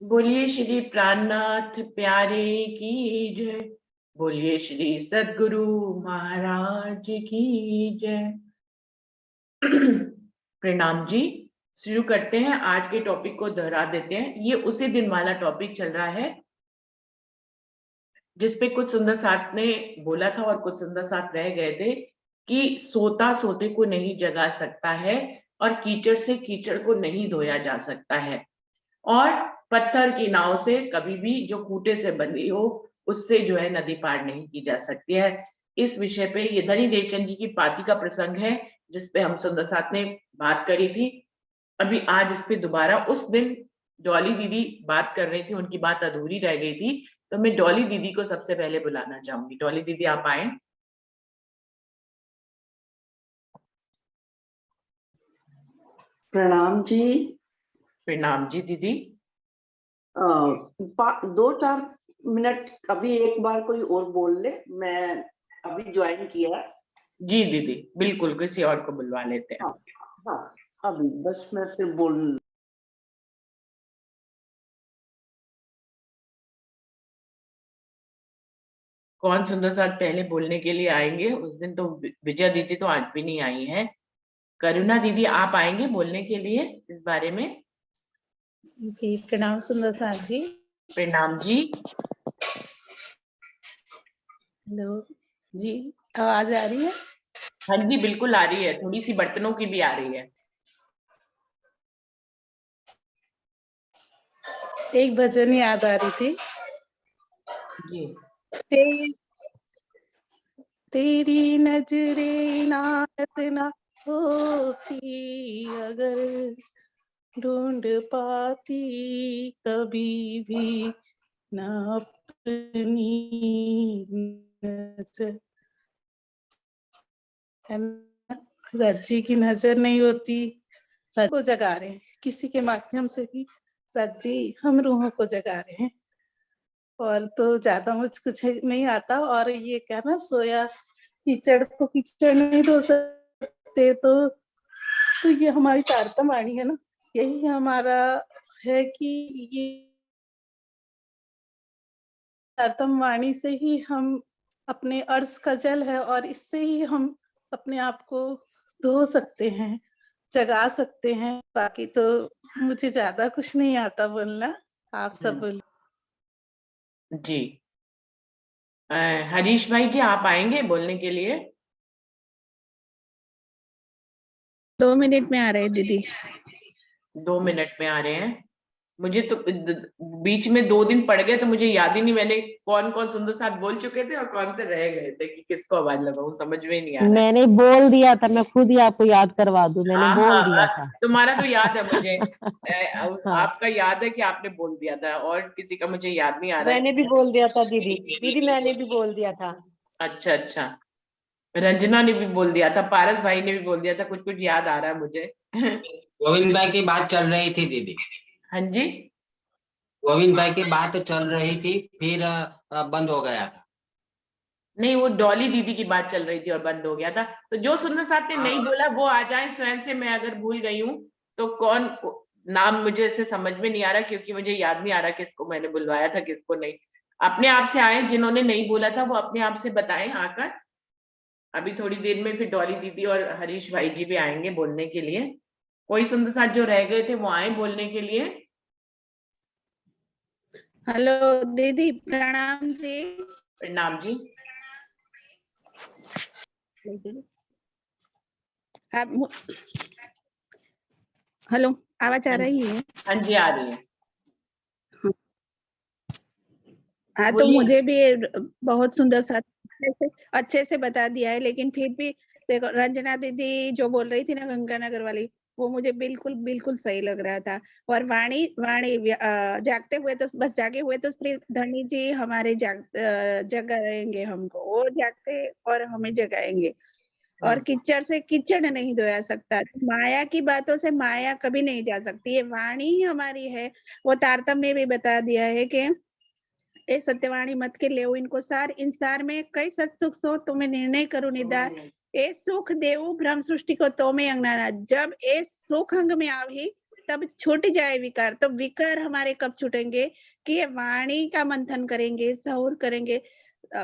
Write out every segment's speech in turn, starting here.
बोलिए श्री प्राणनाथ प्यारे की जय। बोलिए श्री सद्गुरु महाराज की जय। प्रणाम जी। शुरू करते हैं। आज के टॉपिक को दोहरा देते हैं। ये उसी दिन वाला टॉपिक चल रहा है जिसपे कुछ सुंदर साथ ने बोला था और कुछ सुंदर साथ रह गए थे कि सोता सोते को नहीं जगा सकता है और कीचड़ से कीचड़ को नहीं धोया जा सकता है, और पत्थर की नाव से कभी भी जो खूंटे से बंधी हो उससे जो है नदी पार नहीं की जा सकती है। इस विषय पे ये धनी देवचंद जी की पाती का प्रसंग है जिसपे हम सुंदर साथ ने बात करी थी। अभी आज इस पे दोबारा, उस दिन डॉली दीदी बात कर रही थी, उनकी बात अधूरी रह गई थी, तो मैं डॉली दीदी को सबसे पहले बुलाना चाहूंगी। डॉली दीदी आप आए। प्रणाम जी। प्रणाम जी दीदी। 2-4 मिनट अभी एक बार कोई और बोल ले, मैं अभी ज्वाइन किया। जी दीदी बिल्कुल, किसी और को बुलवा लेते हैं। हाँ, अभी 10 मिनट से बोल। कौन सुंदर साथ पहले बोलने के लिए आएंगे? उस दिन तो विजया दीदी तो आज भी नहीं आई है। करुणा दीदी आप आएंगे बोलने के लिए इस बारे में? जी प्रणाम सुंदर साथ जी। प्रणाम जी। हेलो जी, आवाज आ रही है? हाँ जी बिल्कुल आ रही है, थोड़ी सी बर्तनों की भी आ रही है। एक भजन याद आ रही थी जी। तेरी नजरे इनायत ना होती अगर ढूंढ पाती कभी भी ना अपनी नजर, रज्जी की नजर नहीं होती। को जगा रहे हैं किसी के माध्यम से भी, रज्जी हम रूहों को जगा रहे हैं। और तो ज्यादा मुझ कुछ नहीं आता। और ये क्या ना, सोया कीचड़ को कीचड़ नहीं धो सकते, तो ये हमारी तारतम वाणी है ना, यही हमारा है कि ये तारतम वाणी से ही हम अपने अर्श का जल है और इससे ही हम अपने आप को धो सकते हैं, जगा सकते हैं। बाकी तो मुझे ज्यादा कुछ नहीं आता बोलना, आप सब बोलिए। जी हरीश भाई जी आप आएंगे बोलने के लिए? 2 मिनट में आ रहे हैं दीदी। 2 मिनट में आ रहे हैं। मुझे तो बीच में 2 दिन पड़ गए तो मुझे याद ही नहीं मैंने कौन कौन सुंदर साथ बोल चुके थे और कौन से रह गए थे कि किसको आवाज लगाऊं, समझ में नहीं आ रहा। मैंने बोल दिया था, मैं खुद ही आपको याद करवा दूं, मैंने बोल दिया था। तुम्हारा तो याद है मुझे। हाँ। आपका याद है कि आपने बोल दिया था और किसी का मुझे याद नहीं आ रहा है। मैंने भी बोल दिया था दीदी, मैंने भी बोल दिया था। अच्छा अच्छा, रंजना ने भी बोल दिया था, पारस भाई ने भी बोल दिया था, कुछ कुछ याद आ रहा है मुझे। गोविंद भाई की बात चल रही थी दीदी। हाँ जी, गोविंद भाई की बात चल रही थी, फिर बंद हो गया था। नहीं वो डॉली दीदी की बात चल रही थी और बंद हो गया था। तो जो सुंदर साथ ने नहीं बोला वो आ जाए स्वयं से। मैं अगर भूल गई हूँ तो कौन, नाम मुझे ऐसे समझ में नहीं आ रहा क्योंकि मुझे याद नहीं आ रहा किसको मैंने बुलवाया था किसको नहीं। अपने आप से आए, जिन्होंने नहीं बोला था वो अपने आप से बताएं आकर। अभी थोड़ी देर में फिर डॉली दीदी और हरीश भाई जी भी आएंगे बोलने के लिए। कोई सुंदर साथ जो रह गए थे वो आए बोलने के लिए। हेलो दीदी, प्रणाम जी। प्रणाम जी। आप हेलो, आवाज आ रही है? हाँ जी आ रही है। हाँ तो मुझे भी बहुत सुंदर सा अच्छे से बता दिया है, लेकिन फिर भी देखो, रंजना दीदी जो बोल रही थी ना गंगानगर वाली, वो मुझे बिल्कुल बिल्कुल सही लग रहा था। और वाणी वाणी जागते हुए तो बस जागे हुए तो श्री धनी जी हमारे जगाएंगे हमको, वो जागते और हमें जगाएंगे। और कीचड़ से कीचड़ नहीं धोया सकता, माया की बातों से माया कभी नहीं जा सकती। ये वाणी ही हमारी है। वो तारतम्य में भी बता दिया है कि ए सत्यवाणी मत के ले इनको सार, इन सार में कई सत सुख सो तुम्हें निर्णय करो निदार। ए सुख देव भ्रम सृष्टि को तो में अंगनाना, जब ए सुख अंग में आवी तब छूट जाए विकार। तो विकार हमारे कब छूटेंगे कि ये वाणी का मंथन करेंगे, सहुर करेंगे।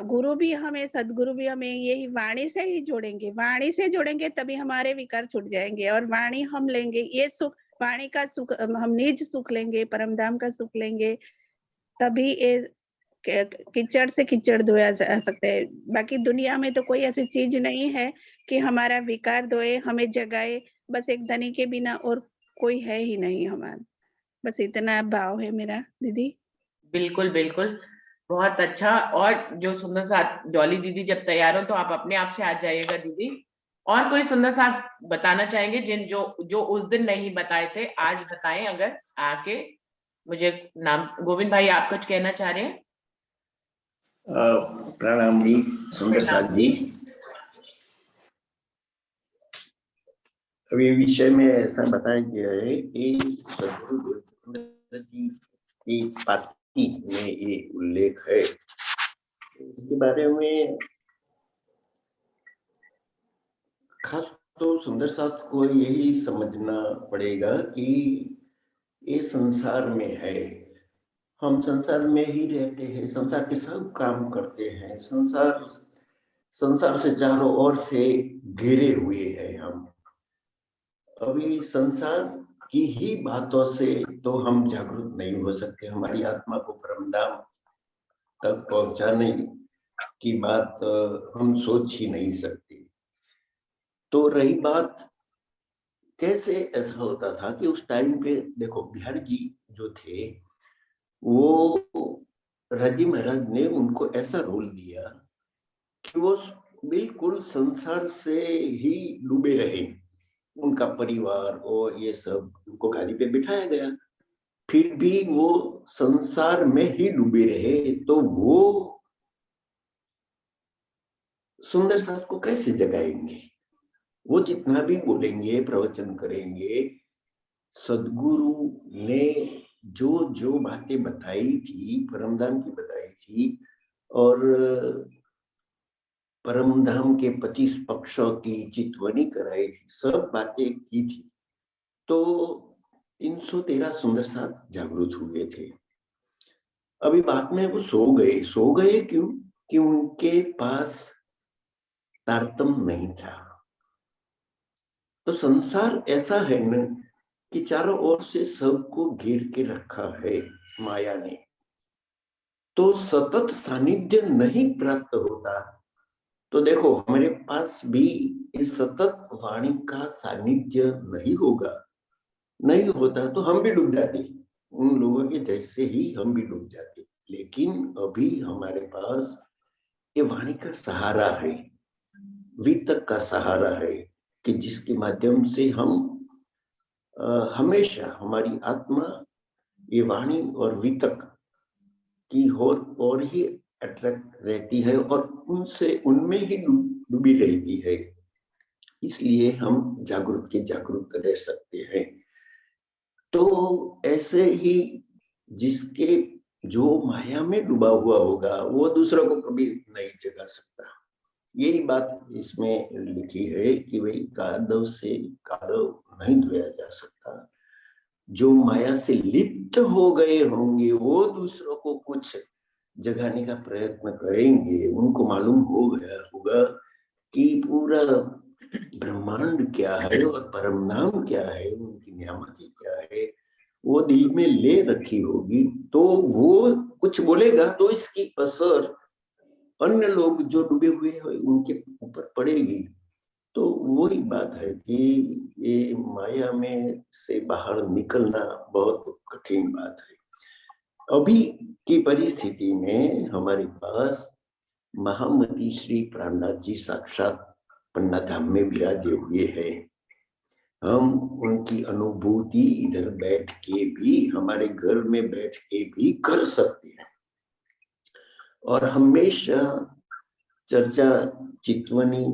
गुरु भी हमें, सदगुरु भी हमें यही वाणी से ही जोड़ेंगे। वाणी से जोड़ेंगे तभी हमारे विकार छूट जाएंगे और वाणी हम लेंगे, ये सुख, वाणी का सुख हम निज सुख लेंगे, परम धाम का सुख लेंगे, तभी ये कीचड़ से कीचड़ धोया जा सकता है। बाकी दुनिया में तो कोई ऐसी चीज नहीं है कि हमारा विकार धोए, हमें जगाए। बस एक धनी के बिना और कोई है ही नहीं हमारा। बस इतना भाव है मेरा दीदी। बिल्कुल बिल्कुल, बहुत अच्छा। और जो सुंदर साथ डॉली दीदी जब तैयार हो तो आप अपने आप से आ जाइएगा दीदी। और कोई सुंदर साथ बताना चाहेंगे जिन जो उस दिन नहीं बताए थे, आज बताएं अगर आके। मुझे नाम गोविंद भाई, आप कुछ कहना चाह रहे हैं? प्रणाम जी सुंदर साथ जी। अब ये विषय में ऐसा बताया गया है कि सदगुरु देव जी की पाती में ये उल्लेख है। इसके बारे में खास तो सुंदर साथ को यही समझना पड़ेगा कि ये संसार में है, हम संसार में ही रहते हैं, संसार के सब काम करते हैं, संसार से चारों ओर से घिरे हुए हैं हम। अभी संसार की ही बातों से तो हम जागरूक नहीं हो सकते। हमारी आत्मा को परमधाम तक पहुंचाने की बात हम सोच ही नहीं सकते। तो रही बात कैसे ऐसा होता था कि उस टाइम पे देखो बिहार जी जो थे वो राजी महाराज ने उनको ऐसा रोल दिया कि वो बिल्कुल संसार से ही डूबे रहे। उनका परिवार और ये सब उनको गाड़ी पे बिठाया गया, फिर भी वो संसार में ही डूबे रहे। तो वो सुंदर साथ को कैसे जगाएंगे? वो जितना भी बोलेंगे, प्रवचन करेंगे, सदगुरु ने जो जो बातें बताई थी, परमधाम की बताई थी और परमधाम के 25 पक्षों की चितवनी कराई थी, सब बातें की थी। तो 313 सुंदर साथ जागरूक हुए थे। अभी बाद में वो सो गए क्यों? कि उनके पास तारतम्य नहीं था। तो संसार ऐसा है न कि चारों ओर से सबको घेर के रखा है माया ने। तो सतत सानिध्य नहीं प्राप्त होता। तो देखो हमारे पास भी इस सतत वाणी का सानिध्य नहीं होगा, नहीं होता तो हम भी डूब जाते, उन लोगों के जैसे ही हम भी डूब जाते। लेकिन अभी हमारे पास ये वाणी का सहारा है, वितक का सहारा है कि जिसके माध्यम से हम हमेशा हमारी आत्मा ये वाणी और वितक की और ही अट्रैक्ट रहती है और उनमें ही डूबी रहती है। इसलिए हम जागरूक रह सकते हैं। तो ऐसे ही जिसके जो माया में डूबा हुआ होगा वो दूसरों को कभी नहीं जगा सकता। यही बात इसमें लिखी है कि भाई कादव से कादव नहीं धोया जा सकता। जो माया से लिप्त हो गए होंगे वो दूसरों को कुछ जगाने का प्रयत्न करेंगे। उनको मालूम हो गया होगा कि पूरा ब्रह्मांड क्या है और परम नाम क्या है, उनकी नियामती क्या है, वो दिल में ले रखी होगी। तो वो कुछ बोलेगा तो इसकी असर अन्य लोग जो डूबे हुए हैं उनके ऊपर पड़ेगी। तो वही बात है कि ये माया में से बाहर निकलना बहुत कठिन बात है। अभी की परिस्थिति में हमारे पास महामती श्री प्राणनाथ जी साक्षात पन्ना धाम में विराजे हुए हैं। हम उनकी अनुभूति इधर बैठ के भी, हमारे घर में बैठ के भी कर सकते हैं। और हमेशा चर्चा चितवनी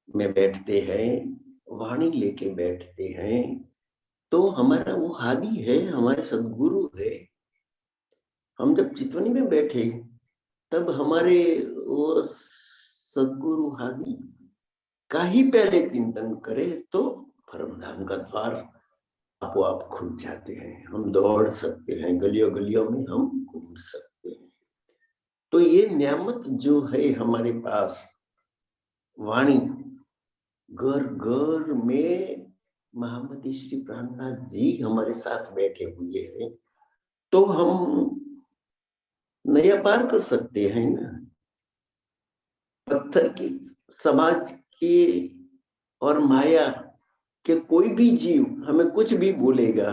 में बैठते हैं, वाणी लेके बैठते हैं। तो हमारा वो हादी है, हमारे सदगुरु है। हम जब चितवनी में बैठे तब हमारे वो सदगुरु हादी का ही पहले चिंतन करे तो परमधाम का द्वार आपो आप खुल जाते हैं, हम दौड़ सकते हैं, गलियों गलियों में हम घूम सकते हैं। तो ये नियामत जो है हमारे पास, वाणी, घर घर में महामती श्री प्राणनाथ जी हमारे साथ बैठे हुए हैं, तो हम नया पार कर सकते हैं ना। पत्थर की समाज की और माया के कोई भी जीव हमें कुछ भी बोलेगा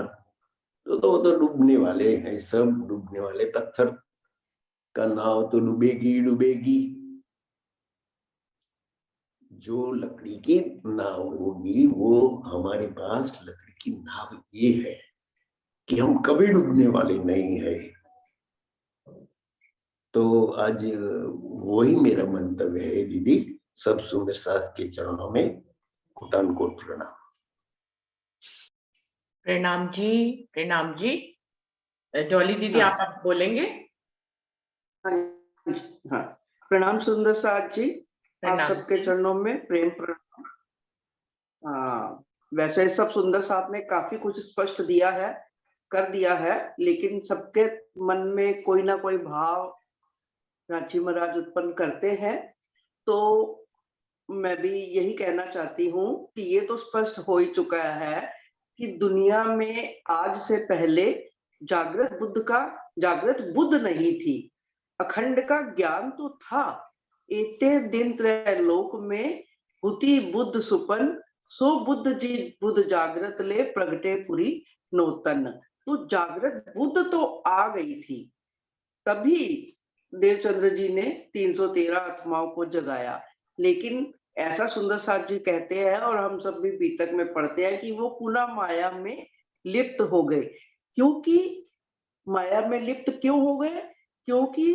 तो वो तो डूबने वाले हैं, सब डूबने वाले। पत्थर का नाव तो डूबेगी डूबेगी, जो लकड़ी की नाव होगी वो हमारे पास लकड़ी की नाव ये है कि हम कभी डूबने वाले नहीं है। तो आज वही मेरा मंतव्य है दीदी। सब सुंदर साथ के चरणों में कोटान कोट प्रणाम। प्रणाम जी, प्रणाम जी। डॉली दीदी हाँ। आप बोलेंगे? हाँ, प्रणाम सुंदर साथ जी, आप प्रणाम सबके जी। चरणों में प्रेम प्रणाम। वैसे सब सुंदर साथ ने काफी कुछ स्पष्ट दिया है, कर दिया है, लेकिन सबके मन में कोई ना कोई भाव रांची महाराज उत्पन्न करते हैं। तो मैं भी यही कहना चाहती हूँ कि ये तो स्पष्ट हो ही चुका है कि दुनिया में आज से पहले जागृत बुद्ध नहीं थी। अखंड का ज्ञान तो था। एते दिन त्रैलोक में हुति बुद्ध सुपन, सो बुद्ध जी बुद्ध जागृत ले प्रगटे पुरी नौतन। तो जागृत बुद्ध तो आ गई थी, तभी देवचंद्र जी ने 313 आत्माओं को जगाया। लेकिन ऐसा सुंदर साथ जी कहते हैं और हम सब भी पीतक में पढ़ते हैं कि वो पुनः माया में लिप्त हो गए। क्योंकि माया में लिप्त क्यों हो गए? क्योंकि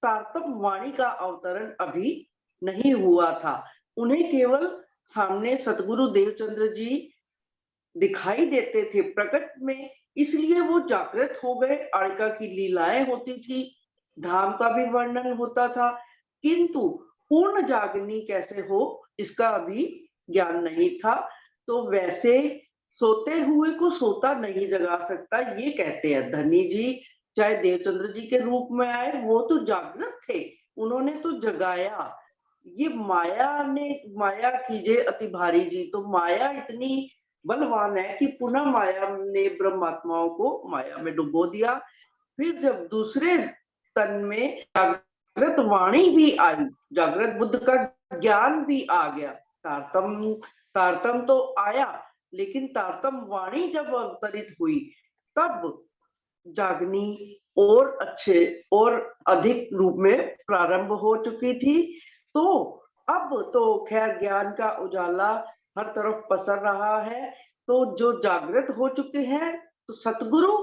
तारतम वाणी का अवतरण अभी नहीं हुआ था। उन्हें केवल सामने सतगुरु देवचंद्र जी दिखाई देते थे प्रकट में, इसलिए वो जागृत हो गए। आड़िका की लीलाएं होती थी, धाम का भी वर्णन होता था, किंतु पूर्ण जागनी कैसे हो इसका अभी ज्ञान नहीं था। तो वैसे सोते हुए को सोता नहीं जगा सकता, ये कहते हैं धनी जी। चाहे देवचंद्र जी के रूप में आए, वो तो जागृत थे, उन्होंने तो जगाया। ये माया कीजिए अति भारी जी, तो माया इतनी बलवान है कि पुनः माया ने ब्रह्मात्माओं को माया में डुबो दिया। फिर जब दूसरे तन में जागृत वाणी भी आई, जागृत बुद्ध का ज्ञान भी आ गया, तारतम तो आया, लेकिन तारतम वाणी जब अवतरित हुई तब जागनी और अच्छे और अधिक रूप में प्रारंभ हो चुकी थी। तो अब तो खैर ज्ञान का उजाला हर तरफ पसर रहा है। तो जो जागृत हो चुके हैं, तो सतगुरु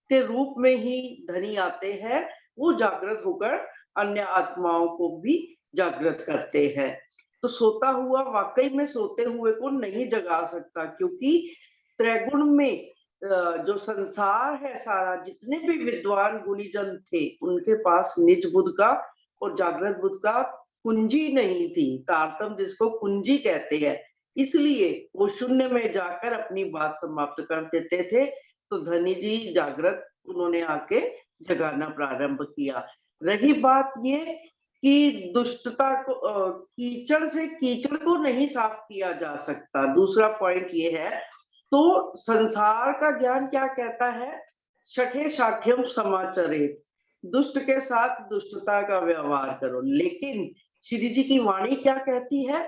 के रूप में ही धनी आते हैं, वो जागृत होकर अन्य आत्माओं को भी जागृत करते हैं। तो सोता हुआ वाकई में सोते हुए को नहीं जगा सकता, क्योंकि त्रैगुण में जो संसार है सारा, जितने भी विद्वान गुणीजन थे, उनके पास निज बुद्ध का और जागृत बुद्ध का कुंजी नहीं थी। तारतम जिसको कुंजी कहते हैं, इसलिए वो शून्य में जाकर अपनी बात समाप्त कर देते थे। तो धनी जी जागृत उन्होंने आके जगाना प्रारंभ किया। रही बात ये कि दुष्टता को कीचड़ से कीचड़ को नहीं साफ किया जा सकता। दूसरा पॉइंट ये है, तो संसार का ज्ञान क्या कहता है? शठे शाठ्यम समाचरेत, दुष्ट के साथ दुष्टता का व्यवहार करो। लेकिन श्री जी की वाणी क्या कहती है?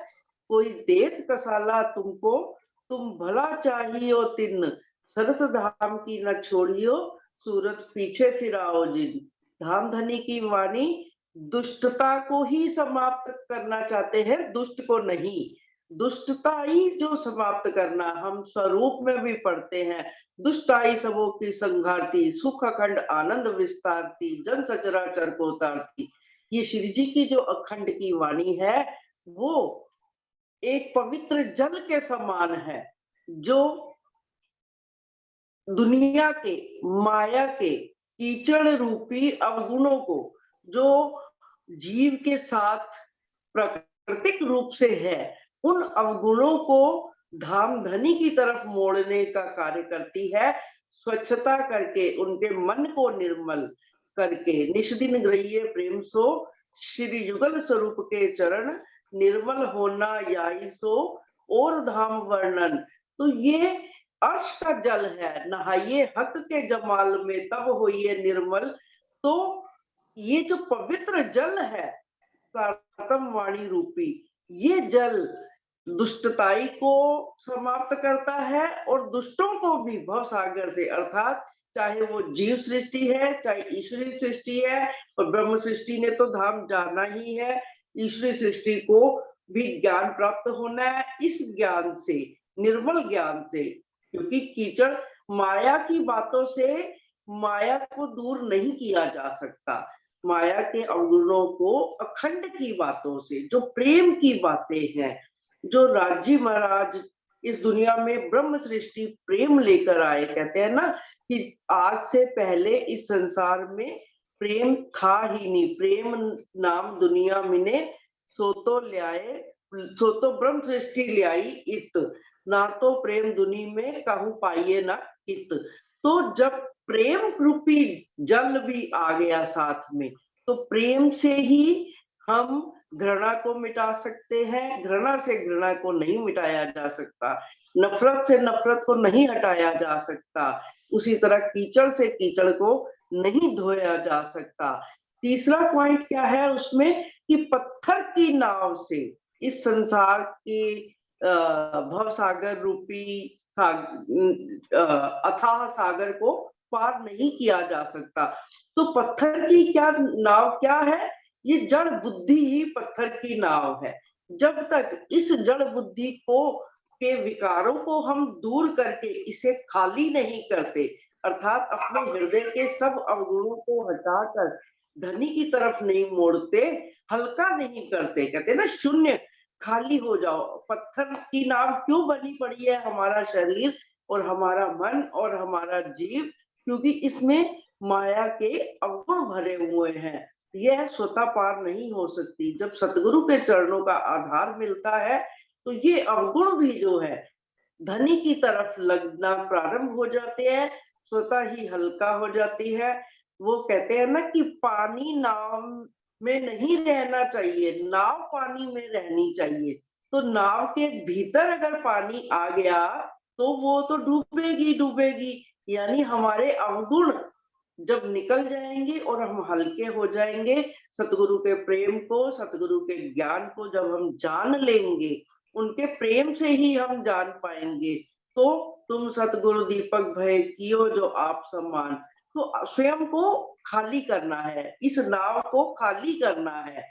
कोई देत कसाला तुमको, तुम भला चाहियो तिन, सरस धाम की न छोड़ियो, सूरत पीछे फिराओ जिन। धाम धनी की वाणी दुष्टता को ही समाप्त करना चाहते हैं, दुष्ट को नहीं। दुष्टताई जो समाप्त करना, हम स्वरूप में भी पढ़ते हैं, दुष्टाई सबों की संघारती, सुख अखंड आनंद विस्तारती, जन सचराचर को उतारती। ये श्री जी की जो अखंड की वाणी है, वो एक पवित्र जल के समान है, जो दुनिया के माया के कीचड़ रूपी अवगुणों को, जो जीव के साथ प्राकृतिक रूप से है, उन अवगुणों को धाम धनी की तरफ मोड़ने का कार्य करती है। स्वच्छता करके उनके मन को निर्मल करके निष्दिन ग्रहिए प्रेम सो, श्री युगल स्वरूप के चरण निर्मल होना याई सो, और धाम वर्णन। तो ये अर्श का जल है, नहाइए हक के जमाल में तब होइए निर्मल। तो ये जो पवित्र जल है सातम वाणी रूपी, ये जल दुष्टताई को समाप्त करता है और दुष्टों को भी भवसागर से, अर्थात चाहे वो जीव सृष्टि है चाहे ईश्वरी सृष्टि है, और ब्रह्म सृष्टि ने तो धाम जाना ही है, ईश्वरी सृष्टि को भी ज्ञान प्राप्त होना है। इस ज्ञान से, निर्मल ज्ञान से, क्योंकि कीचड़ माया की बातों से माया को दूर नहीं किया जा सकता, माया के अवगुणों को अखंड की बातों से, जो प्रेम की बातें हैं, जो राजी महाराज इस दुनिया में ब्रह्म सृष्टि प्रेम लेकर आए। कहते हैं ना कि आज से पहले इस संसार में प्रेम था ही नहीं, प्रेम नाम दुनिया में सो तो ल्याए, सो तो ब्रह्म सृष्टि ल्याई इत, ना तो प्रेम दुनी में कहूं पाइए ना हित। तो जब प्रेम रूपी जल भी आ गया साथ में, तो प्रेम से ही हम घृणा को मिटा सकते हैं, घृणा से घृणा को नहीं मिटाया जा सकता, नफरत से नफरत को नहीं हटाया जा सकता, उसी तरह कीचड़ से कीचड़ को नहीं धोया जा सकता। तीसरा पॉइंट क्या है उसमें कि पत्थर की नाव से इस संसार के भवसागर रूपी अथाह सागर को पार नहीं किया जा सकता। तो पत्थर की क्या नाव क्या है? ये जड़ बुद्धि ही पत्थर की नाव है। जब तक इस जड़ बुद्धि को के विकारों को हम दूर करके इसे खाली नहीं करते, अर्थात अपने हृदय के सब अवगुणों को हटाकर धनी की तरफ नहीं मोड़ते, हल्का नहीं करते, कहते ना शून्य, खाली हो जाओ। पत्थर की नाव क्यों बनी पड़ी है हमारा शरीर और हमारा मन और हमारा जीव? क्योंकि इसमें माया के अवगुण भरे हुए हैं, यह स्वतः पार नहीं हो सकती। जब सतगुरु के चरणों का आधार मिलता है तो ये अवगुण भी जो है धनी की तरफ लगना प्रारंभ हो जाते हैं, स्वतः ही हल्का हो जाती है। वो कहते हैं ना कि पानी नाव में नहीं रहना चाहिए, नाव पानी में रहनी चाहिए। तो नाव के भीतर अगर पानी आ गया तो वो तो डूबेगी डूबेगी, यानी हमारे अवगुण जब निकल जाएंगे और हम हल्के हो जाएंगे, सतगुरु के प्रेम को, सतगुरु के ज्ञान को जब हम जान लेंगे, उनके प्रेम से ही हम जान पाएंगे। तो तुम सतगुरु दीपक भय कियो जो आप सम्मान, तो स्वयं को खाली करना है, इस नाव को खाली करना है।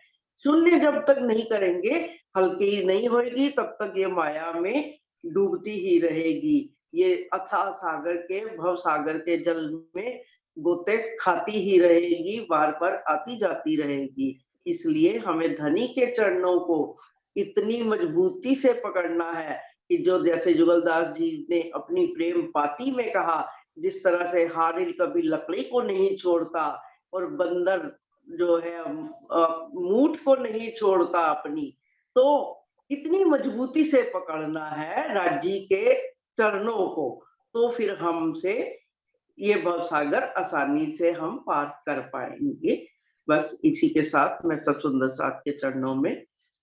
शून्य जब तक नहीं करेंगे, हल्की नहीं होगी, तब तक ये माया में डूबती ही रहेगी, ये अथाह सागर के भव सागर के जल में गोते खाती ही रहेगी, बार बार आती जाती रहेगी। इसलिए हमें धनी के चरणों को इतनी मजबूती से पकड़ना है कि जो जैसे जुगलदास जी ने अपनी प्रेम पाती में कहा, जिस तरह से हारिल कभी लकड़ी को नहीं छोड़ता और बंदर जो है मूठ को नहीं छोड़ता अपनी, तो इतनी मजबूती से पकड़ना है राज्य के चरणों को, तो फिर हमसे ये भवसागर आसानी से हम पार कर पाएंगे। बस इसी के साथ मैं सब सुंदर साथ के चरणों में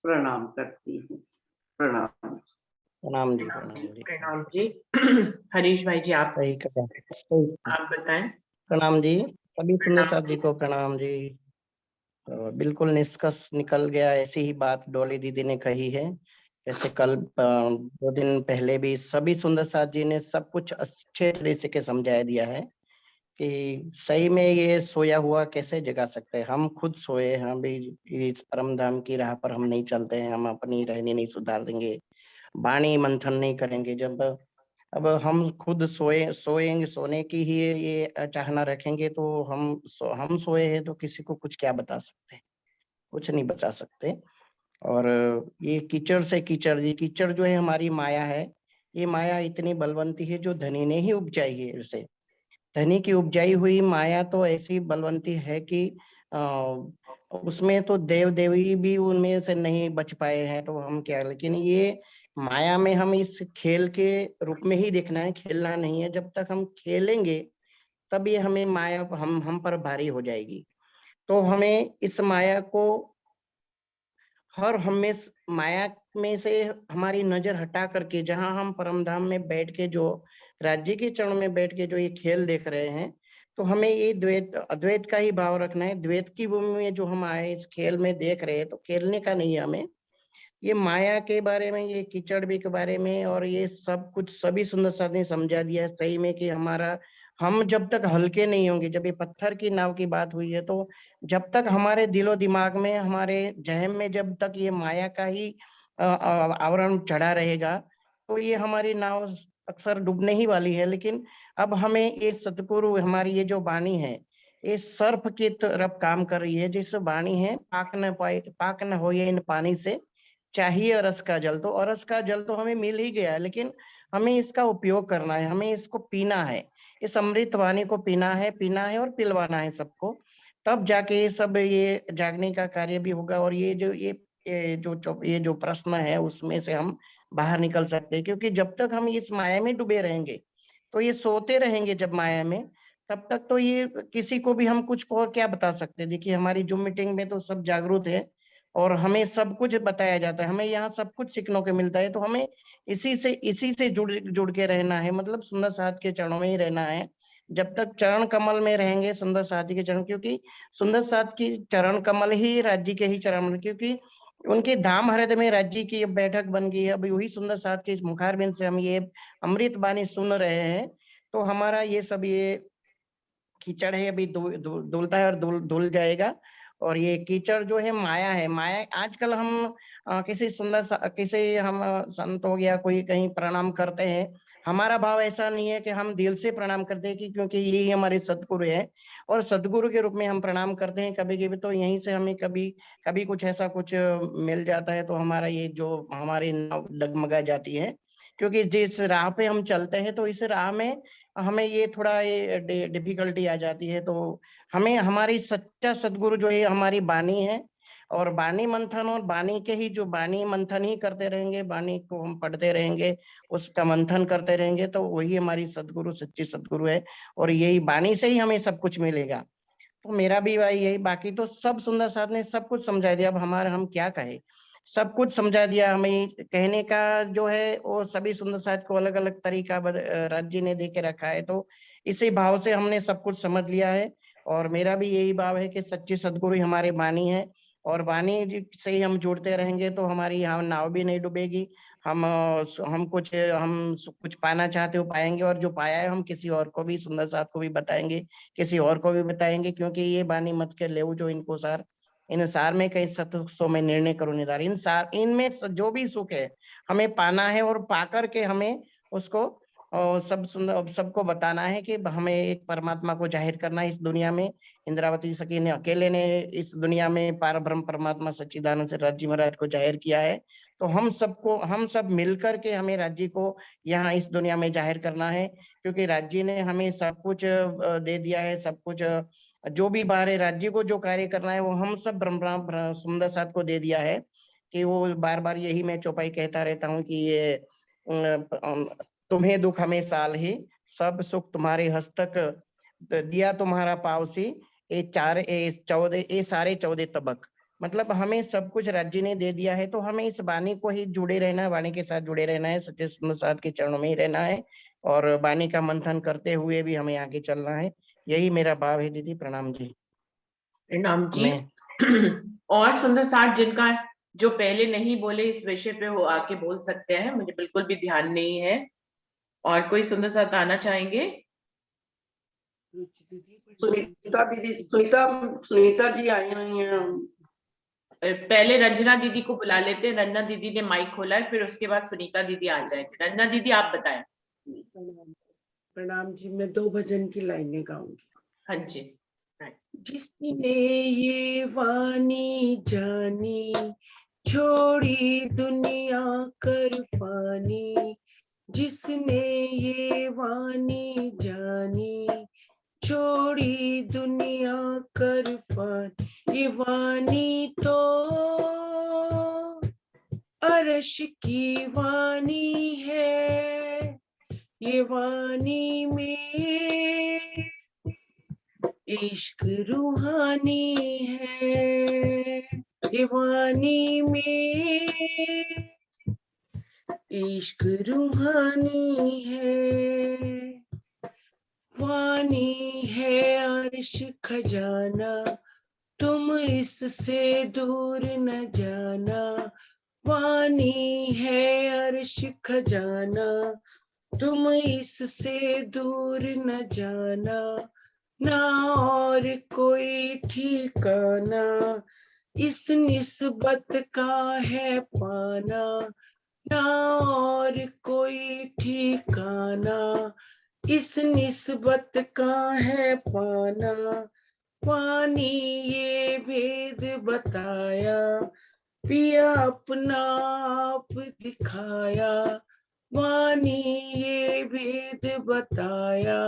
प्रणाम करती हूँ। प्रणाम। प्रणाम जी, प्रणाम जी, प्रणाम जी। हरीश भाई जी आप सही कहा, सही। आप बताएं। प्रणाम जी, सभी सुंदर साथ जी को प्रणाम जी। तो बिल्कुल निष्कर्ष निकल गया, ऐसी ही बात डोली दीदी ने कही है। जैसे कल 2 दिन पहले भी सभी सुंदर साथ जी ने सब कुछ अच्छे तरीके से समझा दिया है कि सही में ये सोया हुआ कैसे जगा सकते हैं। हम खुद सोए, हम भी इस परम धाम की राह पर हम नहीं चलते हैं, हम अपनी रहनी नहीं सुधार देंगे, वाणी मंथन नहीं करेंगे, जब अब हम खुद सोएंगे, सोने की ही ये चाहना रखेंगे, तो हम सोए हैं तो किसी को कुछ क्या बता सकते हैं, कुछ नहीं बता सकते। और ये कीचड़ से कीचड़, ये कीचड़ जो है हमारी माया है, ये माया इतनी बलवंती है जो धनी ने ही उपजाई है। इसे धनी की उपजाई हुई माया तो ऐसी बलवंती है कि उसमें तो देव देवी भी उनमें से नहीं बच पाए हैं, तो हम क्या। लेकिन ये माया में हम इस खेल के रूप में ही देखना है, खेलना नहीं है। जब तक हम खेलेंगे तब ये हमें माया हम पर भारी हो जाएगी। तो हमें इस माया को माया में से हमारी नजर हटा करके, जहां हम परम धाम में बैठ के जो राज्य के चरण में बैठ के जो ये खेल देख रहे हैं, तो हमें ये द्वैत अद्वैत का ही भाव रखना है। द्वैत की भूमि में जो हम आए इस खेल में देख रहे हैं, तो खेलने का नहीं है हमें। ये माया के बारे में, ये कीचड़ भी के बारे में, और ये सब कुछ सभी सुंदर साथ ने समझा दिया है सही में कि हम जब तक हल्के नहीं होंगे, जब ये पत्थर की नाव की बात हुई है, तो जब तक हमारे दिलो दिमाग में, हमारे जहन में जब तक ये माया का ही आवरण चढ़ा रहेगा, तो ये हमारी नाव अक्सर डूबने ही वाली है। लेकिन अब हमें ये सतगुरु, हमारी ये जो वाणी है, ये सर्प की तरफ काम कर रही है। जिस वाणी है, पाक न हो ये इन पानी से, चाहिए रस का जल। तो रस का जल तो हमें मिल ही गया है, लेकिन हमें इसका उपयोग करना है, हमें इसको पीना है, इस अमृत वाणी को पीना है और पिलवाना है सबको। तब जाके ये सब, ये जागने का कार्य भी होगा। और ये जो प्रश्न है उसमें से हम बाहर निकल सकते हैं। क्योंकि जब तक हम इस माया में डूबे रहेंगे, तो ये सोते रहेंगे जब माया में, तब तक तो ये किसी को भी हम कुछ और क्या बता सकते हैं। देखिए हमारी जूम मीटिंग में तो सब जागरूक है और हमें सब कुछ बताया जाता है, हमें यहाँ सब कुछ सीखने को मिलता है। तो हमें इसी से जुड़ के रहना है, मतलब सुंदर साथ के चरणों में ही रहना है। जब तक चरण कमल में रहेंगे सुंदर साथ जी के चरण, क्योंकि सुंदर साथ की चरण कमल ही राज्य के ही चरण, क्योंकि उनके धाम हृदय में राज्य की बैठक बन गई है। अभी वही सुंदर साथ के मुखारबिंद से हम ये अमृत बानी सुन रहे हैं। तो हमारा ये सब, ये कीचड़ है, अभी धुलता है और धुल जाएगा। और ये कीचड़ जो है माया है। माया आजकल हम किसी हम संत हो गया कोई कहीं प्रणाम करते हैं, हमारा भाव ऐसा नहीं है कि हम दिल से प्रणाम करते हैं, क्योंकि यही हमारे सदगुरु है और सदगुरु के रूप में हम प्रणाम करते हैं। कभी कभी तो यहीं से हमें कभी कुछ ऐसा कुछ मिल जाता है, तो हमारा ये जो हमारी नाव डगमगा जाती है। क्योंकि जिस राह पे हम चलते हैं, तो इस राह में हमें ये थोड़ा ये डिफिकल्टी आ जाती है। तो हमें हमारी सच्चा सदगुरु जो है हमारी बानी है, और बानी मंथन, और बानी के ही जो बानी मंथन ही करते रहेंगे, बानी को हम पढ़ते रहेंगे, उसका मंथन करते रहेंगे, तो वही हमारी सदगुरु, सच्ची सदगुरु है। और यही बानी से ही हमें सब कुछ मिलेगा। तो मेरा भी भाई यही, बाकी तो सब सुंदर साथ ने सब कुछ समझा दिया। अब हम क्या कहे, सब कुछ समझा दिया। हमें कहने का जो है वो सभी सुंदर साथ को अलग अलग तरीका राज्य ने दे के रखा है। तो इसी भाव से हमने सब कुछ समझ लिया है। और मेरा भी यही भाव है कि सच्ची सदगुरु हमारे वाणी है, और वाणी से ही हम जुड़ते रहेंगे, तो हमारी यहाँ नाव भी नहीं डूबेगी। हम कुछ पाना चाहते हो पाएंगे, और जो पाया है हम किसी और को भी, सुंदर साथ को भी बताएंगे, किसी और को भी बताएंगे। क्योंकि ये बानी मत के ले जो इनको सार, इन सार में कई सतुसो में निर्णय करो निधार। इनमें जो भी सुख है हमें पाना है, और पाकर के हमें उसको सबको बताना है कि हमें एक परमात्मा को जाहिर करना है इस दुनिया में। इंद्रावती सखी ने अकेले ने इस दुनिया में पार ब्रह्म परमात्मा सच्चिदानंद से राज्य महाराज को जाहिर किया है। तो हम सब मिलकर के हमें राज्य को यहाँ इस दुनिया में जाहिर करना है। क्योंकि राज्य ने हमें सब कुछ दे दिया है, सब कुछ जो भी बाहर राज्य को जो कार्य करना है वो हम सब ब्रह्म सुंदर साथ को दे दिया है। कि वो बार बार यही मैं चौपाई कहता रहता हूँ कि ये तुम्हें दुख हमें साल ही, सब सुख तुम्हारे हस्तक, दिया तुम्हारा पावसी, ये सारे 14 तबक। मतलब हमें सब कुछ राज्य ने दे दिया है। तो हमें इस वाणी को ही जुड़े रहना है, वाणी के साथ जुड़े रहना है, सच्चे सुंदर साथ के चरणों में ही रहना है, और वाणी का मंथन करते हुए भी हमें आगे चलना है। यही मेरा भाव है दीदी। प्रणाम जी। प्रणाम जी। और सुंदर साथ जिनका जो पहले नहीं बोले इस विषय पे वो आके बोल सकते हैं, मुझे बिल्कुल भी ध्यान नहीं है। और कोई सुंदर साथ आना चाहेंगे? सुनीता जी आई हुई हैं। पहले रंजना दीदी को बुला लेते हैं। रंजना दीदी ने माइक खोला है, फिर उसके बाद सुनीता दीदी आ जाएंगे। रंजना दीदी आप बताएं। प्रणाम जी। मैं 2 भजन की लाइनें गाऊंगी। हाँ जी। जिसने ये वाणी जानी, छोड़ी दुनिया कर फानी। जिसने ये वाणी जानी, छोड़ी दुनिया कर फानी। ये वाणी तो अर्श की वाणी है ये वाणी में इश्क रूहानी है ये वाणी में इश्क रूहानी है वाणी है अर्श खजाना तुम इससे दूर न जाना वाणी है अर्श खजाना तुम इससे दूर न जाना ना और कोई ठिकाना इस निस्बत का है पाना ना और कोई ठिकाना इस निस्बत का है पाना वाणी ये भेद बताया पिया अपना आप दिखाया वाणी ये भेद बताया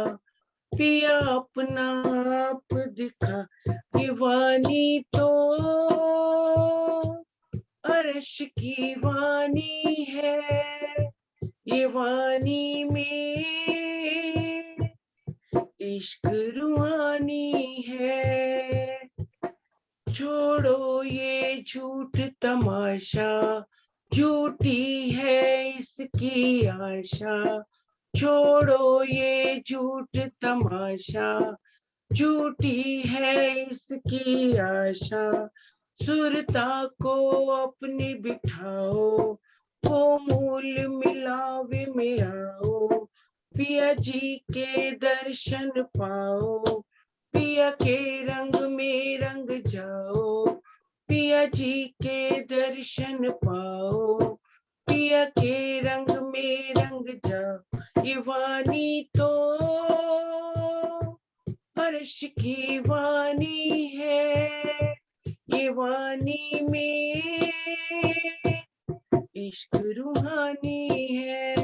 पिया अपना आप दिखा ये वाणी तो अर्श की वाणी है ये वाणी में इश्क रूहानी है छोड़ो ये झूठ तमाशा झूठी है इसकी आशा छोड़ो ये झूठ तमाशा झूठी है इसकी आशा सुरता को अपने बिठाओ वो मूल मिलावे में आओ पिया जी के दर्शन पाओ पिया के रंग में रंग जाओ पिया जी के दर्शन पाओ पिया के रंग में रंग जाओ ये वाणी तो अर्श की वाणी है ये वाणी में इश्क रूहानी है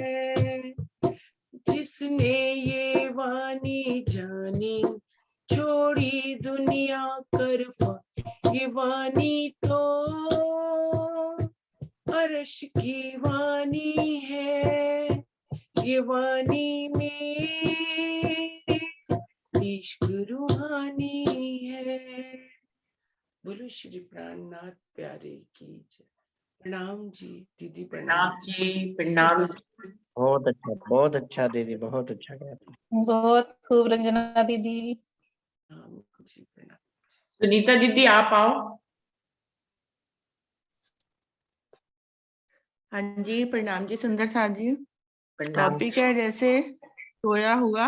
जिसने ये वाणी जानी छोड़ी दुनिया करफा ये वाणी तो अर्श की वाणी है ये वाणी में इश्क रूहानी है बोलो श्री प्राणनाथ प्यारे की जय प्रणाम जी दीदी प्रणाम जी प्रणाम बहुत अच्छा दीदी बहुत अच्छा गया बहुत खूब रंजना दीदी। जी प्रणाम सुनीता दीदी आप आओ। हाँ जी प्रणाम जी सुंदर साथ जी। प्रणाम। टॉपिक है जैसे सोया हुआ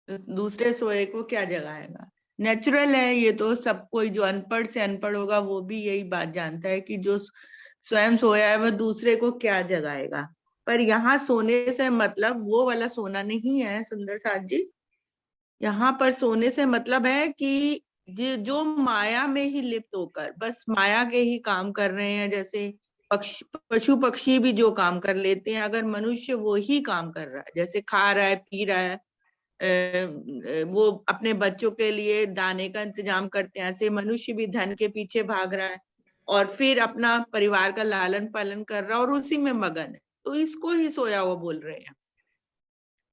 दूसरे सोए को क्या जगाएगा। नेचुरल है ये तो सब कोई जो अनपढ़ से अनपढ़ होगा वो भी यही बात जानता है कि जो स्वयं सोया है वह दूसरे को क्या जगाएगा। पर यहाँ सोने से मतलब वो वाला सोना नहीं है सुंदर साथ जी। यहाँ पर सोने से मतलब है कि जो माया में ही लिप्त होकर बस माया के ही काम कर रहे हैं। जैसे पशु पक्षी भी जो काम कर लेते हैं अगर मनुष्य वो ही काम कर रहा है जैसे खा रहा है पी रहा है वो अपने बच्चों के लिए दाने का इंतजाम करते हैं ऐसे मनुष्य भी धन के पीछे भाग रहा है और फिर अपना परिवार का लालन पालन कर रहा है और उसी में मगन है। तो इसको ही सोया हुआ बोल रहे हैं।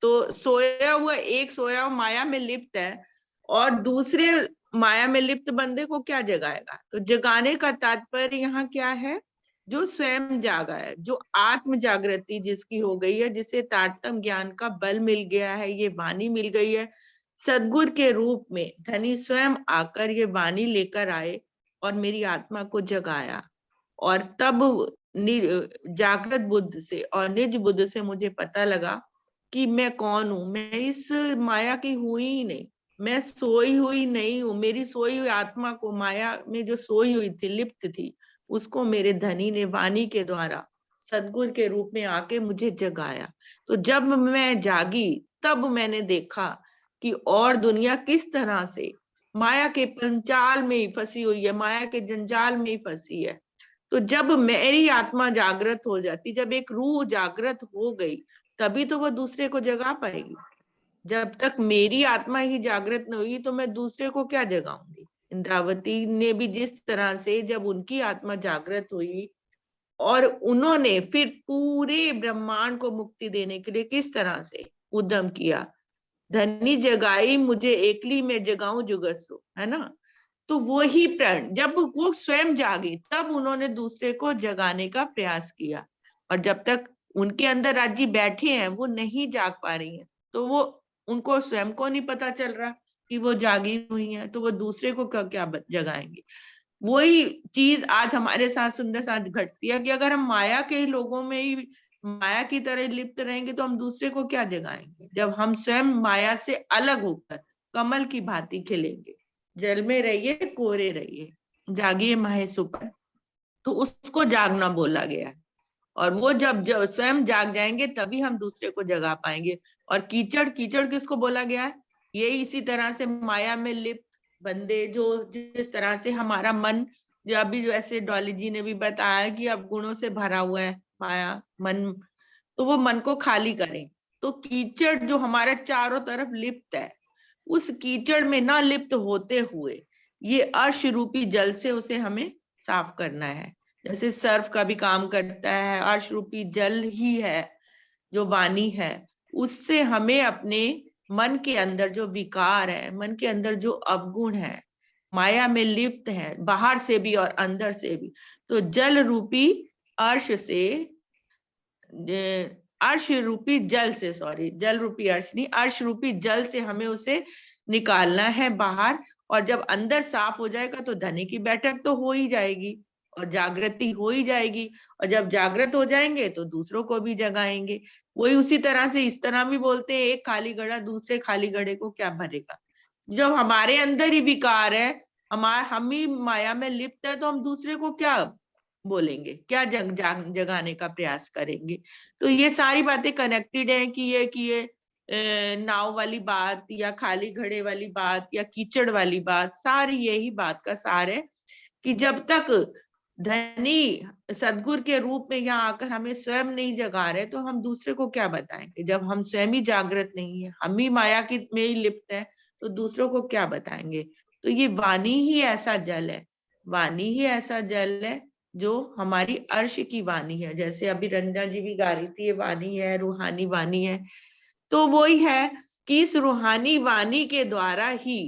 तो सोया हुआ एक सोया हुआ माया में लिप्त है और दूसरे माया में लिप्त बंदे को क्या जगाएगा। तो जगाने का तात्पर्य यहाँ क्या है जो स्वयं जागा है जो आत्म जागृति जिसकी हो गई है जिसे तारतम ज्ञान का बल मिल गया है ये वाणी मिल गई है सद्गुरु के रूप में धनी स्वयं आकर ये वाणी लेकर आए और मेरी आत्मा को जगाया और तब जागृत बुद्ध से और निज बुद्ध से मुझे पता लगा कि मैं कौन हूं। मैं इस माया की हुई ही नहीं मैं सोई हुई नहीं हूँ। मेरी सोई हुई आत्मा को माया में जो सोई हुई थी लिप्त थी उसको मेरे धनी ने वाणी के द्वारा सद्गुरु के रूप में आके मुझे जगाया। तो जब मैं जागी तब मैंने देखा कि और दुनिया किस तरह से माया के पंचाल में ही फंसी हुई है माया के जंजाल में ही फंसी है। तो जब मेरी आत्मा जागृत हो जाती जब एक रूह जागृत हो गई तभी तो वह दूसरे को जगा पाएगी। जब तक मेरी आत्मा ही जागृत न हुई तो मैं दूसरे को क्या जगाऊंगी। इंद्रावती ने भी जिस तरह से जब उनकी आत्मा जागृत हुई और उन्होंने फिर पूरे ब्रह्मांड को मुक्ति देने के लिए किस तरह से उद्यम किया, धनी जगाई मुझे एकली में जगाऊं जुगसो, है ना। तो वो ही प्रण जब वो स्वयं जागी तब उन्होंने दूसरे को जगाने का प्रयास किया, और जब तक उनके अंदर राज्य बैठे हैं वो नहीं जाग पा रही हैं, तो वो उनको स्वयं को नहीं पता चल रहा कि वो जागी हुई हैं, तो वो दूसरे को क्या जगाएंगे। वही चीज आज हमारे साथ सुंदर साथ घटती है कि अगर हम माया के लोगों में ही माया की तरह लिप्त रहेंगे तो हम दूसरे को क्या जगाएंगे, जब हम स्वयं माया से अलग होकर कमल की भांति खिलेंगे। जल में रहिए कोरे रहिए, जागिए माहे सुपन, तो उसको जागना बोला गया है। और वो जब स्वयं जाग जाएंगे तभी हम दूसरे को जगा पाएंगे। और कीचड़ किसको बोला गया है, ये इसी तरह से माया में लिप्त बंदे, जो जिस तरह से हमारा मन, जो अभी जो ऐसे डॉली जी ने भी बताया कि अब गुणों से भरा हुआ है माया मन, तो वो मन को खाली करें। तो कीचड़ जो हमारे चारों तरफ लिप्त है, उस कीचड़ में ना लिप्त होते हुए ये अर्श रूपी जल से उसे हमें साफ करना है। जैसे सर्फ का भी काम करता है, अर्श रूपी जल ही है जो वाणी है, उससे हमें अपने मन के अंदर जो विकार है, मन के अंदर जो अवगुण है, माया में लिप्त है बाहर से भी और अंदर से भी, तो जल रूपी अर्श से, अर्श रूपी जल से, सॉरी जल रूपी अर्श नहीं, अर्श रूपी जल से हमें उसे निकालना है बाहर। और जब अंदर साफ हो जाएगा तो धनी की बैठक तो हो ही जाएगी और जागृति हो ही जाएगी, और जब जागृत हो जाएंगे तो दूसरों को भी जगाएंगे। वही उसी तरह से इस तरह भी बोलते हैं, एक खाली घड़ा दूसरे खाली घड़े को क्या भरेगा। जब हमारे अंदर ही विकार है, हम ही माया में लिप्त है, तो हम दूसरे को क्या बोलेंगे, क्या जगाने का प्रयास करेंगे। तो ये सारी बातें कनेक्टेड है कि ये नाव वाली बात या खाली घड़े वाली बात या कीचड़ वाली बात, सारी यही बात का सार है कि जब तक धनी सदगुरु के रूप में यहाँ आकर हमें स्वयं नहीं जगा रहे तो हम दूसरे को क्या बताएंगे। जब हम स्वयं ही जागृत नहीं है, हम ही माया की में ही लिप्त है, तो दूसरों को क्या बताएंगे। तो ये वाणी ही ऐसा जल है, वाणी ही ऐसा जल है जो हमारी अर्श की वाणी है। जैसे अभी रंजना जी भी गा रही थी, ये वाणी है, रूहानी वाणी है। तो वही है कि इस रूहानी वाणी के द्वारा ही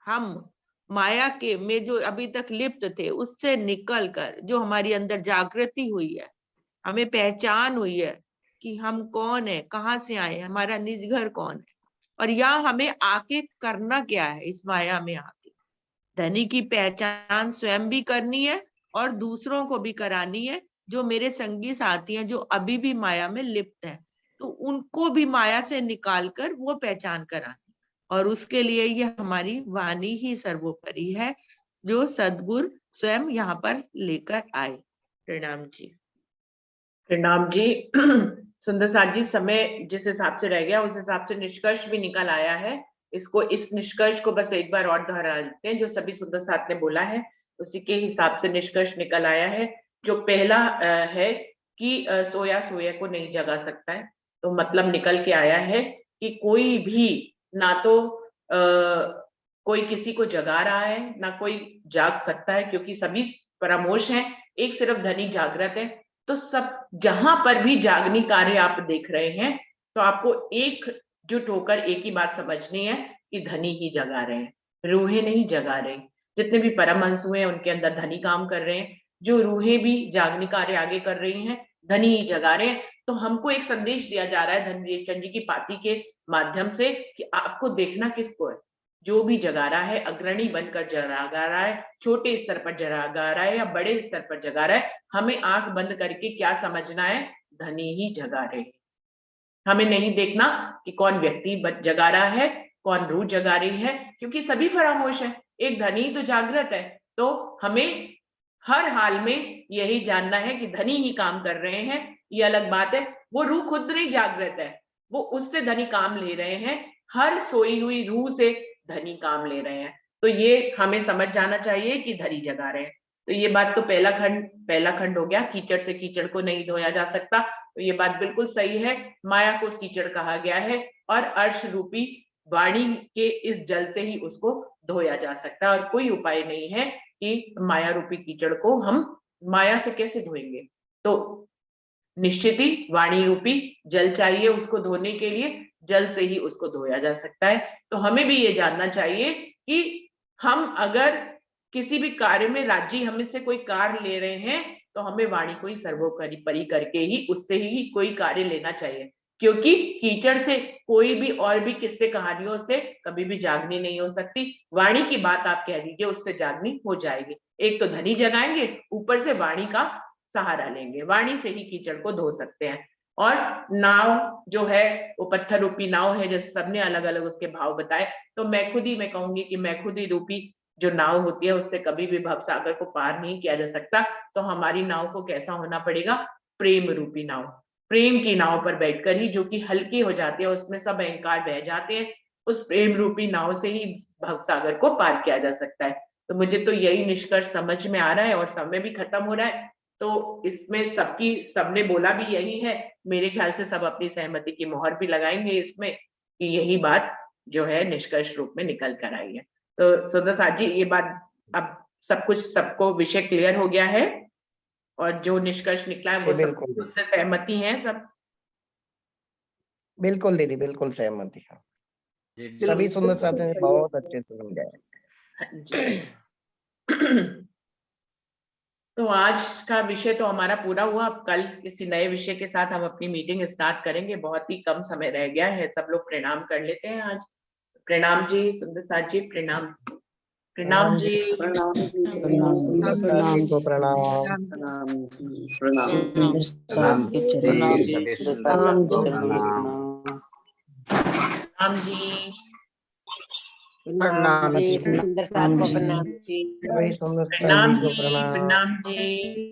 हम माया के में जो अभी तक लिप्त थे उससे निकलकर जो हमारी अंदर जागृति हुई है, हमें पहचान हुई है कि हम कौन है, कहाँ से आए, हमारा निज घर कौन है, और यहाँ हमें आके करना क्या है। इस माया में आके धनी की पहचान स्वयं भी करनी है और दूसरों को भी करानी है, जो मेरे संगी साथी हैं जो अभी भी माया में लिप्त हैं, तो उनको भी माया से निकालकर वो पहचान करानी। और उसके लिए ये हमारी वाणी ही सर्वोपरि है जो सदगुरु स्वयं यहाँ पर लेकर आए। प्रणाम जी। प्रणाम जी। सुंदर साथ जी, समय जिस हिसाब से रह गया उस हिसाब से निष्कर्ष भी निकल आया है। इस निष्कर्ष को बस एक बार और दोहरा लेते हैं, जो सभी सुंदर साथ ने बोला है उसी के हिसाब से निष्कर्ष निकल आया है। जो पहला है कि सोया सोया को नहीं जगा सकता है, तो मतलब निकल के आया है कि कोई भी ना तो कोई किसी को जगा रहा है ना कोई जाग सकता है, क्योंकि सभी परामोश हैं, एक सिर्फ धनी जागृत है। तो सब जहां पर भी जागनी कार्य आप देख रहे हैं तो आपको एकजुट होकर एक ही बात समझनी है कि धनी ही जगा रहे हैं, रूहें नहीं जगा रहे। जितने भी परमहंस हुए हैं उनके अंदर धनी काम कर रहे हैं, जो रूहें भी जागनी कार्य आगे कर रही हैं धनी ही जगा रहे हैं। तो हमको एक संदेश दिया जा रहा है धनवीर चंद जी की पाती के माध्यम से कि आपको देखना किसको है। जो भी जगा रहा है अग्रणी बनकर जगा रहा है, छोटे स्तर पर जगा रहा है या बड़े स्तर पर जगा रहा है, हमें आंख बंद करके क्या समझना है, धनी ही जगा रहे। हमें नहीं देखना कि कौन व्यक्ति जगा रहा है, कौन रूह जगा रही है, क्योंकि सभी फरामोश है, एक धनी तो जागृत है। तो हमें हर हाल में यही जानना है कि धनी ही काम कर रहे हैं। ये अलग बात है वो रूह खुद नहीं जागृत है, वो उससे धनी काम ले रहे हैं, हर सोई हुई रूह से धनी काम ले रहे हैं। तो ये हमें समझ जाना चाहिए कि धनी जगा रहे हैं। तो ये बात तो पहला खंड हो गया, कीचड़ से कीचड़ को नहीं धोया जा सकता। तो ये बात बिल्कुल सही है, माया को कीचड़ कहा गया है और अर्श रूपी वाणी के इस जल से ही उसको धोया जा सकता है। और कोई उपाय नहीं है कि माया रूपी कीचड़ को हम माया से कैसे धोएंगे। तो निश्चित ही वाणी रूपी जल चाहिए उसको धोने के लिए, जल से ही उसको धोया जा सकता है। तो हमें भी ये जानना चाहिए कि हम अगर किसी भी कार्य में राज्य हमसे कोई कार्य ले रहे हैं तो हमें वाणी को ही सर्वोपरि करके ही उससे ही कोई कार्य लेना चाहिए, क्योंकि कीचड़ से कोई भी और भी किस्से कहानियों से कभी भी जागनी नहीं हो सकती। वाणी की बात आप कह दीजिए, उससे जागनी हो जाएगी। एक तो धनी जगाएंगे, ऊपर से वाणी का सहारा लेंगे, वाणी से ही कीचड़ को धो सकते हैं। और नाव जो है वो पत्थर रूपी नाव है, जैसे सबने अलग अलग उसके भाव बताए, तो मैं कहूंगी कि मैं खुद ही रूपी जो नाव होती है उससे कभी भी भव सागर को पार नहीं किया जा सकता। तो हमारी नाव को कैसा होना पड़ेगा? प्रेम रूपी नाव, प्रेम की नाव पर बैठकर ही, जो कि हल्की हो जाती है, उसमें सब अहंकार बह जाते हैं, उस प्रेम रूपी नाव से ही भव सागर को पार किया जा सकता है। तो मुझे तो यही निष्कर्ष समझ में आ रहा है और समय भी खत्म हो रहा है, तो इसमें सबने बोला भी यही है। मेरे ख्याल से सब अपनी सहमति की मोहर भी लगाएंगे इसमें कि यही बात जो है निष्कर्ष रूप में निकल कर आई है। तो सुंदर साथ जी, ये बात अब सब कुछ सबको विषय क्लियर हो गया है और जो निष्कर्ष निकला है वो सब उससे सहमति है सब? बिल्कुल दीदी, बिल्कुल सहमति है। सभी सुंदर साथियों ने बहुत अच्छे से समझाया। तो आज का विषय तो हमारा पूरा हुआ। अब कल किसी नए विषय के साथ हम अपनी मीटिंग स्टार्ट करेंगे। बहुत ही कम समय रह गया है, सब लोग प्रणाम कर लेते हैं आज। प्रणाम जी सुंदर साथ जी, प्रणाम। प्रणाम जी, प्रणाम जी, प्रणाम को प्रणाम। प्रणाम जी, प्रणाम जी, सुंदर साथ को प्रणाम जी। सभी सुंदर प्रणाम साथी को जी, प्रणाम। प्रणाम जी।